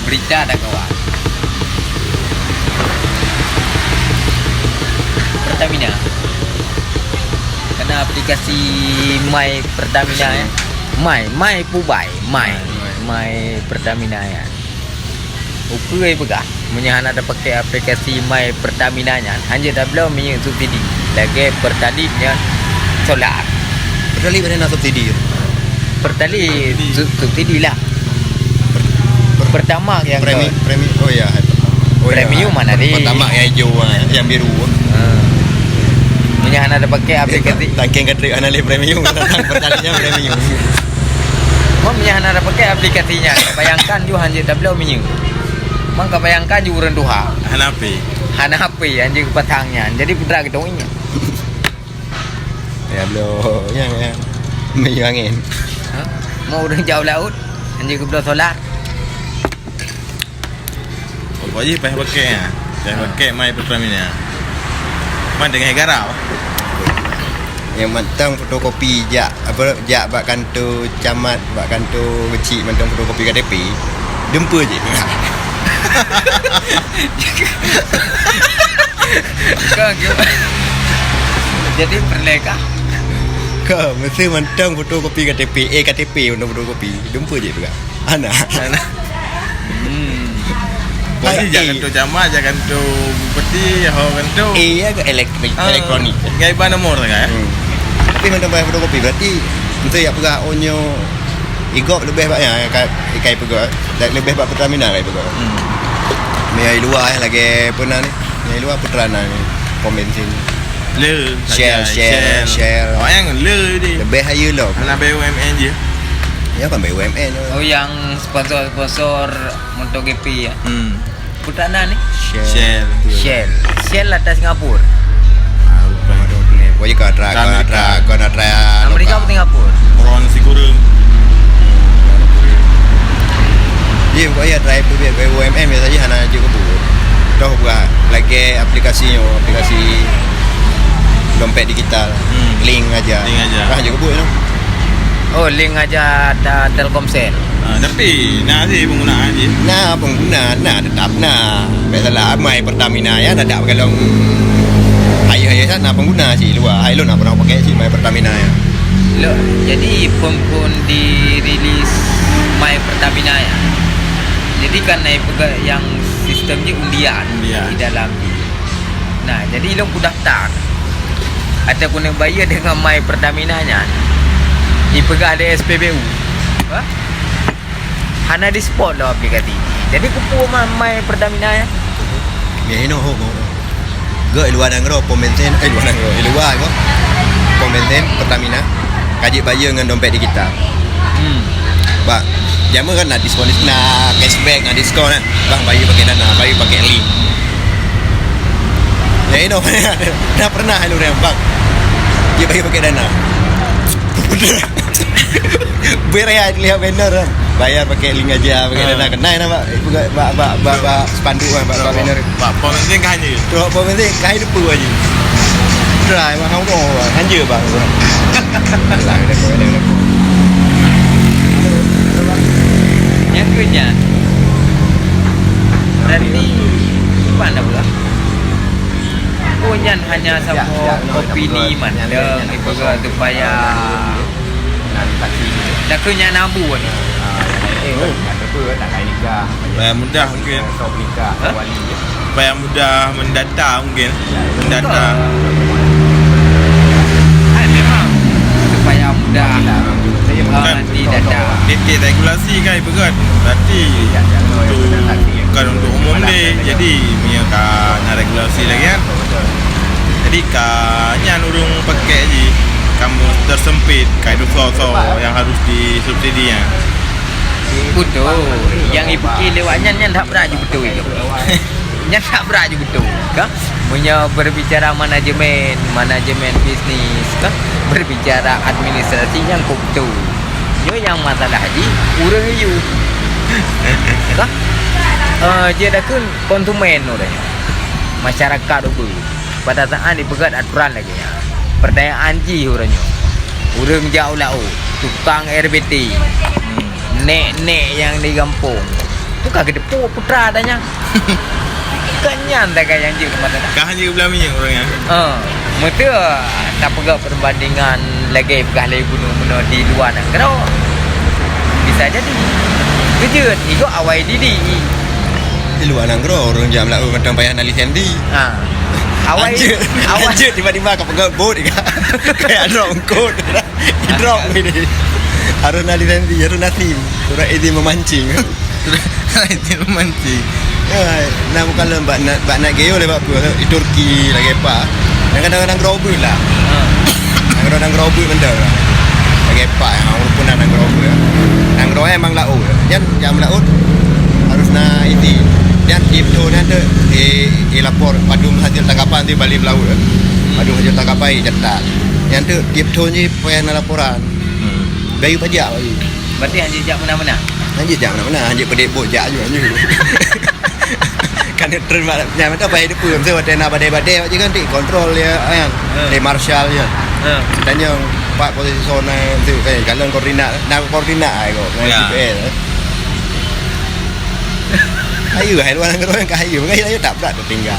berita dah kawan. Pertamina kena aplikasi My Pertamina ya. My Pubai, My Pertamina ya. Ukur pegah. Munyahan ada pakai aplikasi My Pertamina nya. Hanya dah belum punya subsidi. Lagi pertalinya solar. Pertali mana nak subsidi? Pertali subsidi lah. Pertama yang premi oh ya. Premium mana ni? Pertama yang hijau yang biru. Munyahan ada pakai aplikasi. Tangkeng kata analis premium tentang pertalinya premium. Munyahan ada pakai aplikasinya. Bayangkan you hanya dah belum punya. Maka bayangkan you renduha. Hanapi anjing petangnya. Jadi putra kita punya. Ya belum yang minyak angin. Mau udah jauh laut. Anjing ke solar. Pokoknya pakai ya. Jangan pakai My Pertamina. Man dengan garau. Yang mantang fotokopi jak bak kantor camat bak kantor kecil mantang fotokopi KTP. Dempa je. Jadi perleka. Kau mesti mantang fotokopi KTP KTP untuk fotokopi. Dempa je juga. Anak. Pokoknya jangan tu camat, jangan tu bupati, jangan tu. Ya ke elektronik. Gaiban nomor kan? Tapi mantang bayar fotokopi berarti untuk yang pegah onyo igop lebih banyak kai pegah lebih bak Pertamina kai pegah. Mai luar lagi pernah ni. Mai luar putrana ni. Pom bensin. Shell. Oh yang le ni. Lebih higher lah. Anak BUMN je. Ya kan BUMN. Oh yang sponsor MotoGP ya. Putrana ni. Shell atas Singapura. Pokoknya kau nak try Amerika atau Singapura? Orang nasi goreng. Dia pokoknya try BUMN biasa je hana je kebun. Tahu buat lagi aplikasi dompet digital. Link aja. Kah je kebun tu. Oh, link aja ada Telkomsel. Tapi nak sih penggunaan je. Pengguna tetap biasalah My Pertamina ya tak kalau Hai sana pengguna sih luar. Hai lo nak pernah pakai sih My Pertamina ya. Loh, jadi pun dirilis My Pertamina ya. Jadi karena yang sistemnya undian di dalam. Nah, jadi lo ku daftar. Ataupun yang bayar dengan My Pertamina nya. Ipegah ada SPBU. Hana di spot lah aplikasi. Jadi kupu My Pertamina ya. Ya no ho. Gak luar negara pom bensin luar kau pom bensin Pertamina kaji bayar dengan dompet digital. Bang jamu kan nak diskon nak cashback nak diskon kan bang bayar pakai Dana bayar pakai link ya ini dah pernah lu bang dia bayar pakai Dana berea lihat banner kan bayar pakai link aja pakai Dana kena nama bak spanduk kan bak banner Pak pom bensin kan je. Tu pom bensin kai depu aja. Try bang kau hanja bang. Lang dah kau dah. Yang kenya. Berarti mana pula? Kunyan hanya sama opini mandang ibaga supaya dah kenya nabu ni. Supaya mudah mungkin. Supaya mudah mendata mungkin. Mendata. Memang supaya mudah di data. Dikit regulasi kan berat. Berarti tu bukan untuk umum ni. Jadi punya kan regulasi lagi kan. Jadi kan urung pakai je. Kamu tersempit kayak so yang harus disubsidi ya. Betul. Yang ibu lewatnya tak berat je betul itu. Nya tak berat je betul. Kah? Punya berbicara manajemen bisnis kah? Berbicara administrasi yang kau betul. Yo yang masalah haji urang you. Kah? Dia dah kan konsumen orang. Masyarakat tu. Pada saat dipegat aturan lagi ya. Pertanyaan ji orangnya. Urang jauh lah tukang RBT. Nek yang di kampung Bukan kedepu putra adanya. Kenyan tak kayak yang je kemana dah. Kah je belah minyak orangnya. Mereka tak pegang perbandingan lagi pegah lagi bunuh di luar negara. Bisa jadi. Kerja ikut awal diri. Di luar negara orang jam lah macam payah analis sendi. Awal tiba-tiba kau pegang bot kayak drop code. Drop ini. Harus analis sendi, harus nasim. Surat izin memancing. Itu memancing. Nak bukan lembak nak geo lewat apa di Turki lagi apa. Kadang-kadang gerobul lah. Kadang-kadang gerobul benda lah. Lagi apa yang walaupun nak gerobul. Nang gerobul emang laut. Jam laut harus nak ini. Dan tip tu ni ada lapor padu hasil tangkapan tu balik laut. Padu hasil tangkapan cetak. Yang tu tip tu ni payah nak laporan. Bayu pajak bagi. Berarti hanya jak mana-mana. Anjir jangan mana anjir pedek bot jak je anjir. Kan trend macam apa apa hidup pun sebab nak badai-badai je kan kontrol dia kan. Di marshal je. Tanya pak posisi zona tu kalau koordinat nak koordinat ai kok dengan GPS. Ayo hai luar negara yang kayu mengai ayo tak berat tinggal.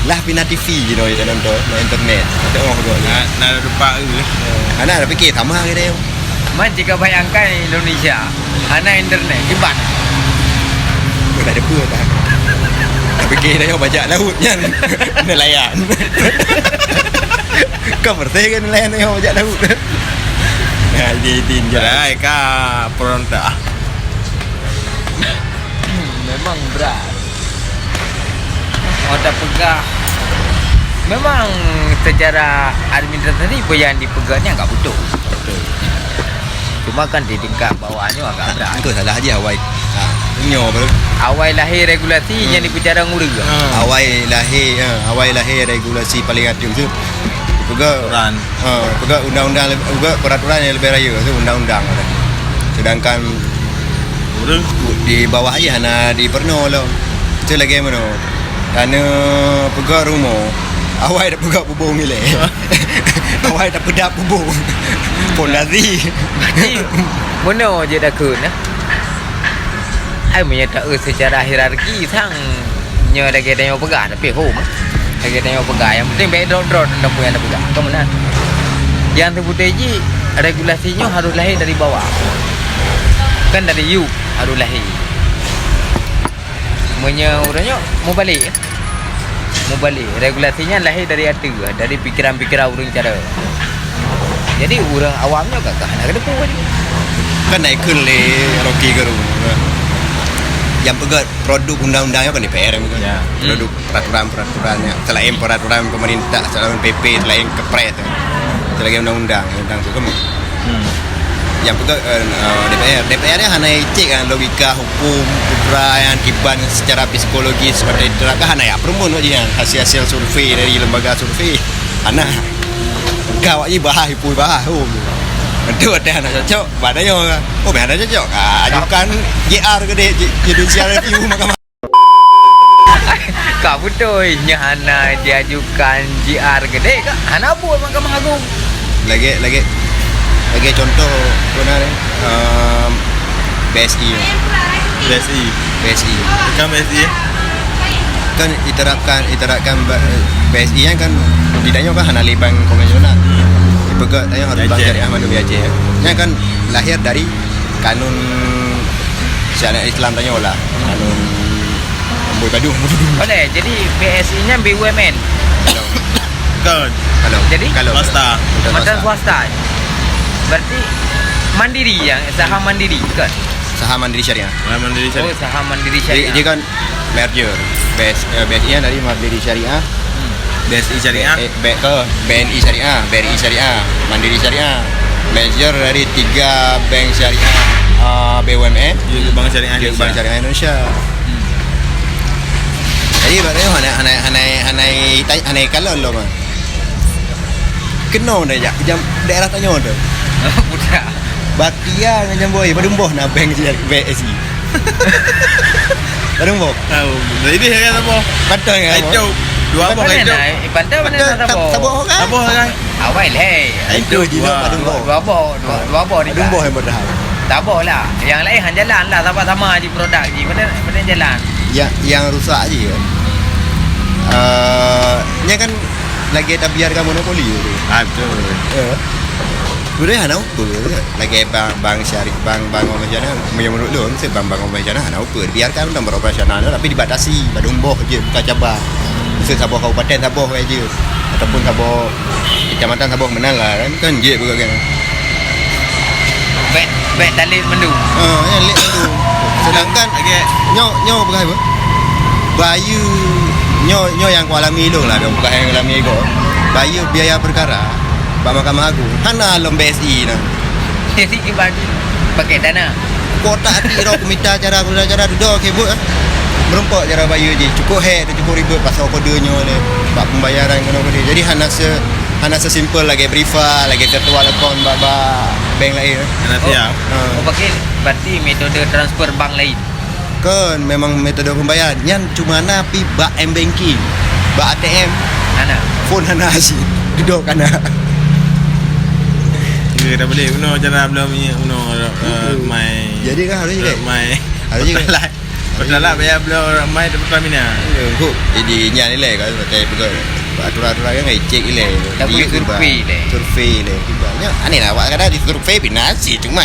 Lah Pina TV je noi nonton na internet. Tengok kau nak lupa ke. Anak dah fikir sama ke dia. Man jika bayangkan Indonesia anak internet gimana? Tak ada apa dah. Tak fikir dah bajak laut kan. Nelayan. Kau bersih kan nelayan yang bajak laut. Ya dia tinjau. Ai ka peronta. Memang berat. Ada pegah. Memang secara administrasi yang dipegahnya agak betul. Cuma kan di tingkat bawahnya agak berat. Itu salah aja awal. Nyo baru. Awal lahir regulasi yang dibicara ngurus. Awal lahir regulasi paling atas tu. Pegah pegah undang-undang juga peraturan yang lebih raya tu undang-undang. Sedangkan di bawah aja hana di Perno lah. Itu lagi mana? Karena pegah rumah awal dah pegah bubung ni leh. Awal dah pedap bubung. Pondasi. Mana je dah kun nah. Ai menyata secara hierarki sang nya lagi tengok pegah tapi home. Lagi tengok pegah yang penting baik drone dah punya dah pegah. Ke mana? Yang terbukti regulasinya harus lahir dari bawah. Kan dari you harus lahir. Orangnya mau balik. Regulasinya lahir dari hati, dari pikiran-pikiran orang cara. Jadi orang awamnya agak nak kena pun. Kan naik kun le Rocky ke rumah. Yang pegat produk undang-undangnya kan DPR kan. Ya. Produk peraturan-peraturannya selain peraturan pemerintah, selain PP, selain kepres. Selain undang-undang tu kan. Yang pegat DPR nya hanya cek kan logika hukum putra yang akibat secara psikologis seperti itu kan hanya ya perumun aja hasil survei dari lembaga survei anak kau aja bahas pui bahas betul ada anak cocok badanya ada cocok ajukan JR ke dia judicial review mahkamah kau betul hana diajukan JR gede kak hana buat mahkamah agung lagi contoh mana BSI Kan BSI kan iterapkan BSI kan tidaknya kan hana bank konvensional dipegat tanya harus bank syariah mana BAJ nya kan lahir dari kanun syariat Islam tanya lah kanun Amboi Badung boleh jadi BSI nya BUMN kan jadi swasta macam swasta berarti mandiri yang saham mandiri kan saham mandiri syariah oh saham mandiri syariah dia kan merger BSI dari Mandiri Syariah BSI Syariah BNI Syariah BRI Syariah Mandiri Syariah merger dari 3 bank syariah BUMN juga Bank Syariah Indonesia jadi berarti hanai kalau lo mah kena dah jam daerah tanya tu budak Batia dengan boy badumboh na bank BSI badumboh tahu jadi saya apa betul kan itu dua apa itu bandar mana taboh kan awal hey itu juga badumboh dua apa di badumboh yang berdah Tak boleh lah. Yang lain hang jalan lah sama-sama je produk je. Benda jalan. Yang rusak je kan. Nya kan lagi tak biarkan monopoli tu. Betul. Boleh hana ukur lagi bang syarif bang orang macam mana menurut lu mesti bang orang macam mana hana ukur biarkan dalam beroperasional tapi dibatasi pada umboh je bukan cabar. Mesti Sabah kabupaten Sabah aja ataupun Sabah kecamatan Sabah menang lah kan je bukan kan. Bet dalil mendu. Yang lek tu. Sedangkan nyo bukan apa? Bayu nyo yang ku alami lu lah bukan yang alami ego. Bayu biaya perkara Pak Mahkamah Agung hana lom BSI nah. Jadi bagi pakai dana. Kotak hati ro komita cara duduk kebut merempok cara bayar je cukup cukup ribet pasal kodenya le bab pembayaran kena kode. Jadi hana sesimpel lagi brifa lagi ketua akaun baba bank lain. Hana siap. Pakai berarti metode transfer bank lain. Kan memang metode pembayaran yang cuma na pi bak m-banking. Bak ATM. Hana. Phone hana asyik duduk kana. Kita boleh cara belum mai. Jadi kan harus je. Mai. Harus je. Betul lah bayar belum mai di Pertamina. Jadi nya ni le kan betul. Aturan-aturan kan cek ile. Tapi survei le. Nya aneh lah awak kata di survei binasi cuma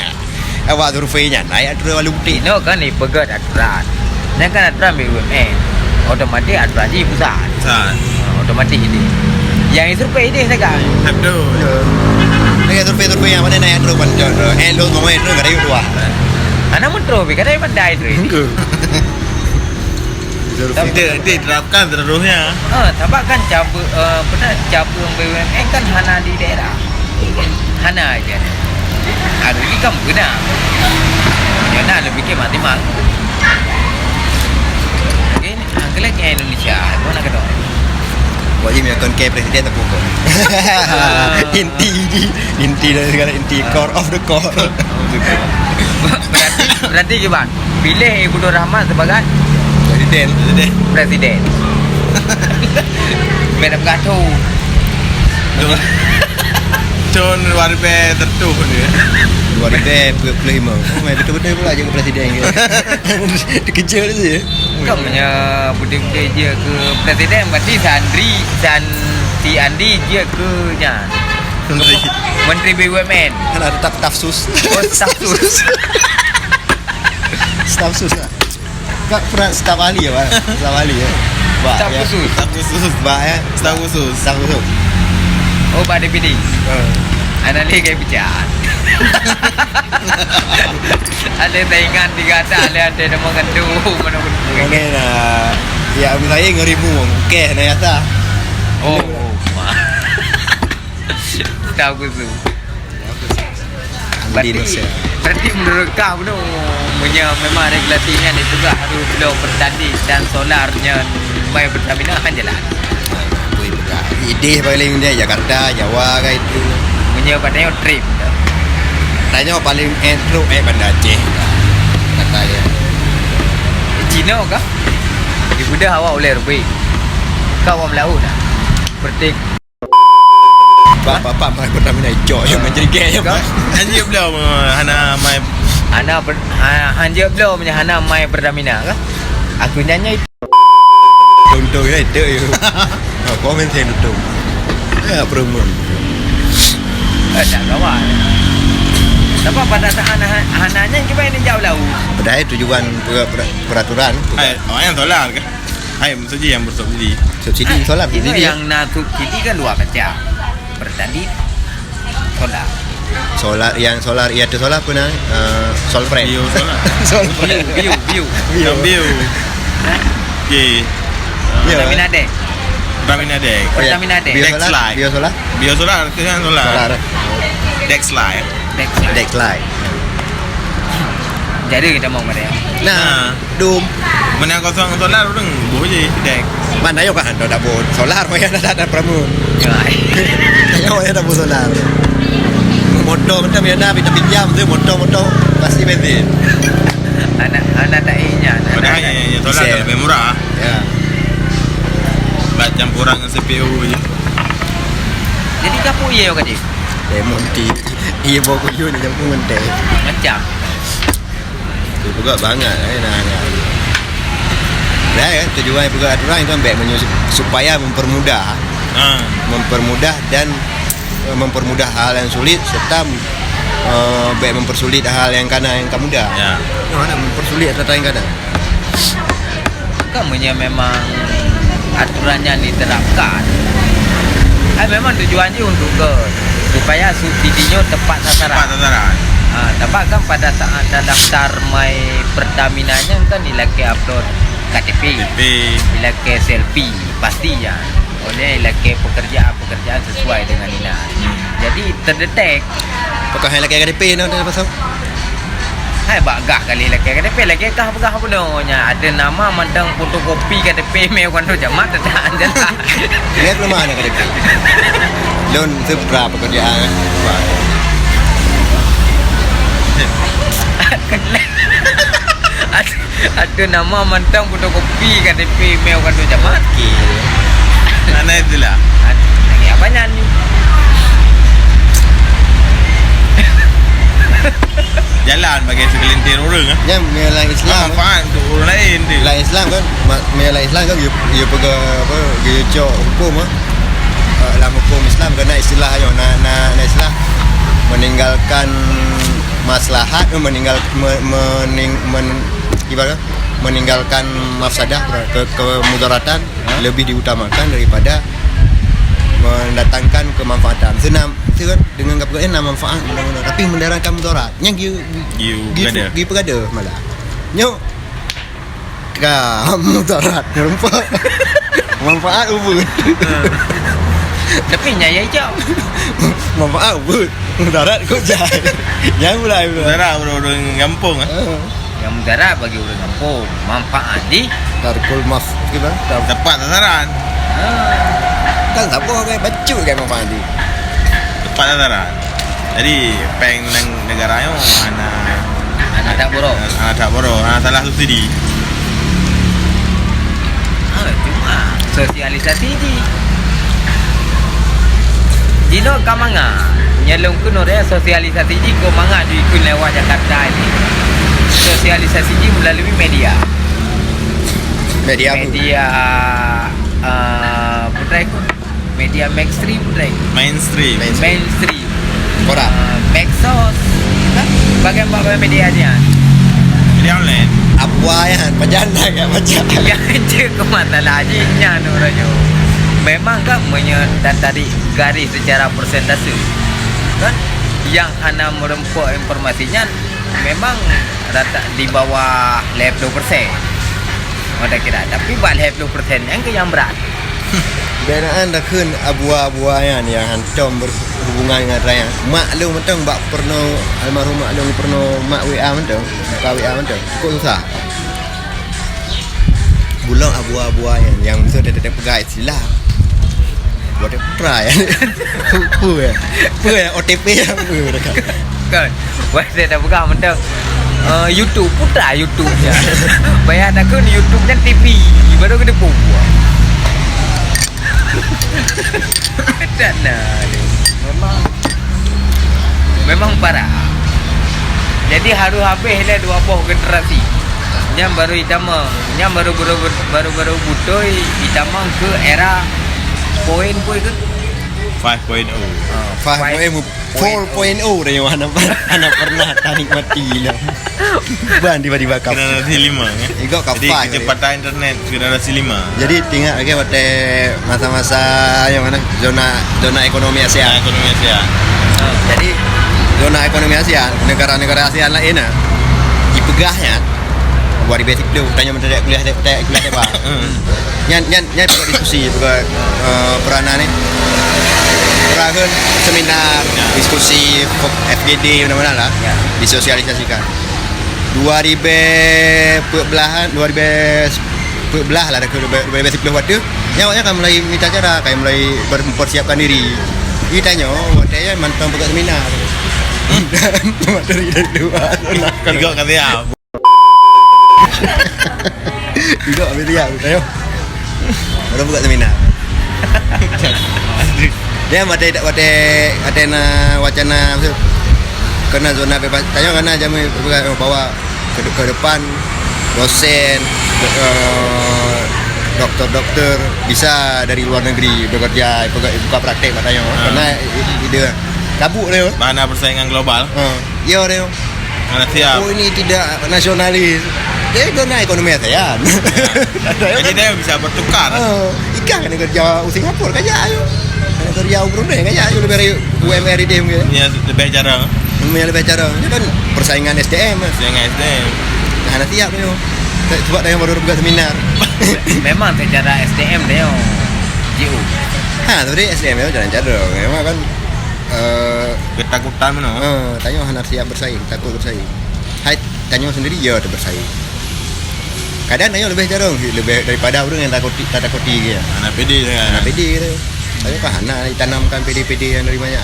awak surveinya naik aturan walau putih. No kan ni pegat aturan. Dan kan aturan BUMN. Otomatis aturan di pusat. Otomatis ini. Yang survei dia sekarang. Betul. Dengan survei yang mana naik aturan macam lu ngomong itu enggak ada dua. Anak mentro kadang pandai tu. Dia diterapkan seluruhnya. Sebab kan cabang BUMN kan hana di daerah. Hana aja. Ada ni kan benar. Yang nak lebih ke mati-mak. Okay, angkala ke Indonesia. Kau nak kata? Wajib akan ke presiden tak pokok. Inti dari segala inti core of the core. Berarti gimana? Pilih Ibu Nur Rahman sebagai presiden. Beda berkatu. Con warbe tertu dia. Warbe pelima. Betul-betul pula jadi presiden ke. Dikejar je. Kau punya bude-bude je ke presiden berarti si Andi je ke nya. Menteri BUMN. Kan ada tafsus. Staf sus lah. Kak peran staf ahli ya, Pak. Staf ahli ya. Staf khusus. Pak ya. Staf khusus. Oh, Pak DPD. Anak ni kayak bicara. Ada saingan 3 ada nama gandu mana pun. Mungkin ya abang saya ngeribu okey nak kata. Oh. Tahu tu. Berarti menurut kau tu memang regulasinya ni juga harus belum bertanding dan solarnya main Pertamina kan jalan. Ide paling dia Jakarta, Jawa kan itu. Punya padanya trip. Tanya paling intro Banda Aceh. Katanya. Cina kah? Di budak awak boleh rupi. Kau orang Melayu dah. Bertik. Bapak mai Pertamina hijau yang menjadi gaya. Anjir belum hana mai Anjir belum punya hana mai Pertamina kah? Aku nyanyi Contoh dia itu. Komen saya itu. Ya perempuan. Tak kawan. Tapi pada saat hananya kita ini jauh lau. Padahal tujuan peraturan. Orang yang solar ke? Maksudnya yang bersubsidi. Subsidi solar. Itu yang nak subsidi kan 2 macam. Bertanding solar. Solar itu solar pun Solfred. Bio solar. Solfred. Bio. Okey. Pertamina Dek. Bio solar kan solar. Dexlight. Jadi kita mau mana? Nah, dum. Mana kosong solar orang boleh Dex. Mana yo kan ada pun solar mah ada pramun. Yo ada pun solar. Motor macam ada pinjam tu motor pasti bensin. Anak tak inya. Padahal yang solar lebih murah. Ya. Buat campuran dengan CPU je. Jadi kapu iya kan je? Monti. Iya bawa kuyu ni campur menteh. Macam tu juga banget nah. Dah kan tujuan juga aturan itu ambek supaya mempermudah dan mempermudah hal yang sulit serta baik mempersulit hal yang mudah. Ya. Mana mempersulit atau yang kadang. Kamunya memang aturannya diterapkan. Memang tujuannya untuk supaya subsidinya tepat sasaran. Tepat kan pada saat daftar My Pertamina-nya kan ilake upload KTP, ilake selfie pasti ya. Oleh ilake pekerjaan sesuai dengan minat. Jadi terdetek. Pakai ilake KTP no pasal. Hai bagah kali ilake KTP lagi kah begah punonya ada nama mandang fotokopi KTP me kan tu jamak tak anjala. Lihat belum ada KTP. Lon sebra pekerjaan. Ada nama mandang fotokopi KTP me kan tu jamak. Mana itulah. Lagi apa nyanyi? Jalan bagi segelintir orang Yang menyalahi Islam. Manfaat untuk orang lain tu. Menyalahi Islam kan, menyalahi Islam kan dia pegang apa, dia cok hukum dalam hukum Islam kena istilah yo nak istilah meninggalkan maslahat, meninggalkan mafsadah kemudaratan lebih diutamakan daripada mendatangkan kemanfaatan. Senam itu kan dengan kepercayaan nama manfaat benar-benar tapi mendatangkan mudarat. Yang dia pegada malah. Nyok mudarat rumput. Manfaat ubud. Tapi nyaya je. Manfaat ubud. Mudarat kok jahil. Yang mulai Mudarat orang kampung Yang mudarat bagi orang kampung, manfaat di tarkul maf kita tepat sasaran. kan siapa kan baju kan manfaat ni. Tepat sasaran. Jadi peng negara yo anak tak borok. Tak borok. Salah subsidi. Cuma sosialisasi di Jino kamanga nyelong kuno dia sosialisasi di ko manga di kun lewat Jakarta ini. Sosialisasi di melalui media. Media putra ikut media Mainstream. Koran. Medsos kan bagian medianya Media online. Apa yang pejana kan macam. yang je ke masalah nya nuranya memang kan menyatakan garis secara persentase kan yang hanya merempuk informasinya memang rata di bawah 50%. Ada kira tapi buat 50% yang berat. Benaan dah kun abu-abuan yang hantam berhubungan dengan raya. Maklum mentang bak pernah almarhum maklum pernah mak WA mentang, buka WA mentang. Kok susah. Bulang abu-abuan yang mesti dia pegang istilah. Buat dia try. Apa ya OTP yang dekat. Kan. Wah dia dah buka mentang YouTube putra YouTube-nya. Bayar nak kun YouTube dan TV baru kena buat. Tak nak memang parah. Jadi harus habislah dua buah generasi. Yang baru hitamang, yang baru butoi hitamang ke era poin ke 5.0. 4.0 dah yang anak pernah tanik mati lah. Ban tiba-tiba kau. Generasi 5 Ikut kau. Jadi kecepatan internet generasi 5. Jadi tinggal lagi pada masa-masa yang mana zona ekonomi ASEAN. Ekonomi ASEAN. Jadi zona ekonomi ASEAN, negara-negara ASEAN lain dipegahnya buat di basic dulu tanya menteri kuliah apa. Nyan buat diskusi buat peranan ni. Peranan seminar, diskusi FGD mana-mana lah disosialisasikan. 2014 lah dah ke 2010 waktu nyawanya kan mulai minta cara kayak mulai mempersiapkan diri. Dia tanya, waktu dia mantap buka seminar. Dari luar. Ikut kata dia. Ikut ambil dia, tanya. Baru buka seminar. Dia ada wacana kena zona bebas. Tanya kena jamu bawa ke depan dosen, dokter-dokter bisa dari luar negeri bekerja buka praktek katanya. Karena ide kabut dia. Mana persaingan global. Ya dia. Mana siap. Oh ini tidak nasionalis. Dia kena ekonomi ASEAN. Jadi dia bisa bertukar. Ikan kan kerja Singapura kaja ayo. Kan kerja Brunei kaja ayo lebih dari UMR dia mungkin. Ini lebih jarang. Namanya lebih cara. Ini kan persaingan SDM. Persaingan SDM. Nah, siap dia. Sebab dia baru buka seminar. Memang secara SDM dia JU. Tapi SDM itu jangan cara. Memang kan Ketakutan mana? tanya anak siap bersaing, takut bersaing. Hai, tanya sendiri ya ada bersaing. Kadang tanya lebih jarang, lebih daripada orang yang takuti gitu. Anak PD kan. Anak PD gitu. Tanya ke anak ditanamkan PD yang dari banyak.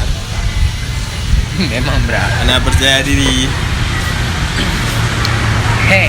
Memang berat. Anak percaya diri. Hei,